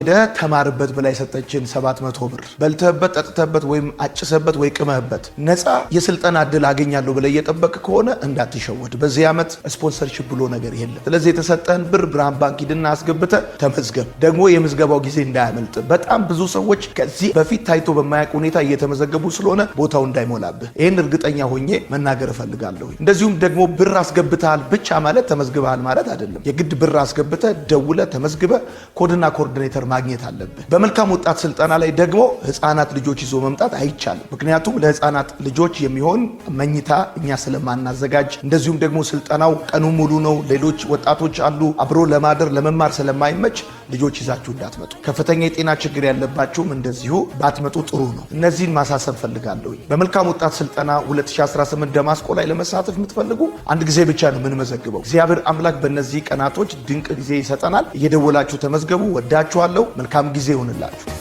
ሄደ ተማርበት ብላ የሰጠችን 700 ብር በልተህበት ጠጥተህበት ወይም አጭሰበት ወይ ቅመህበት ነፃ የስልጠና እድል አገኛለሁ ብለህ እየጠበቅ ከሆነ እንዳትሸወድ። በዚህ ዓመት ስፖንሰርሺፕ ብሎ ነገር የለም። ስለዚህ የተሰጠህን ብር ብርሃን ባንክ ሂድና አስገብተህ ተመዝገብ። ደግሞ የምዝገባው ጊዜ እንዳያመልጥ። በጣም ብዙ ሰዎች ከዚህ በፊት ታይቶ በማያውቅ ሁኔታ እየተመዘገቡ ስለሆነ ቦታው እንዳይሞላብህ ይህን እርግጠኛ ሆኜ መናገር እፈልጋለሁ። እንደዚሁም ደግሞ ብር አስገብተሃል ብቻ ማለት ተመዝግበሃል ማለት አይደለም። የግድ ብር አስገብተህ ደውለህ ተመዝግበህ ኮድና ኮኦርዲኔተር ማግኘት አለብህ። በመልካም ወጣት ስልጠና ላይ ደግሞ ህፃናት ልጆች ይዞ መምጣት አይቻልም። ምክንያቱም ለህፃናት ልጆች የሚሆን መኝታ እኛ ስለማናዘጋጅ፣ እንደዚሁም ደግሞ ስልጠናው ቀኑ ሙሉ ነው። ሌሎች ወጣቶች አሉ። አብሮ ለማደር ለመማር ስለማይመች ልጆች ይዛችሁ እንዳትመጡ። ከፍተኛ የጤና ችግር ያለባችሁም እንደዚሁ ባትመጡ ጥሩ ነው። እነዚህን ማሳሰብ ፈልጋለሁ። በመልካም ወጣት ስልጠና 2018 ደማስቆ ላይ ለመሳተፍ የምትፈልጉ አንድ ጊዜ ብቻ ነው የምንመዘግበው። እግዚአብሔር አምላክ በእነዚህ ቀናቶች ድንቅ ጊዜ ይሰጠናል። እየደወላችሁ ተመዝገቡ። ወዳችኋለሁ። መልካም ጊዜ ይሁንላችሁ።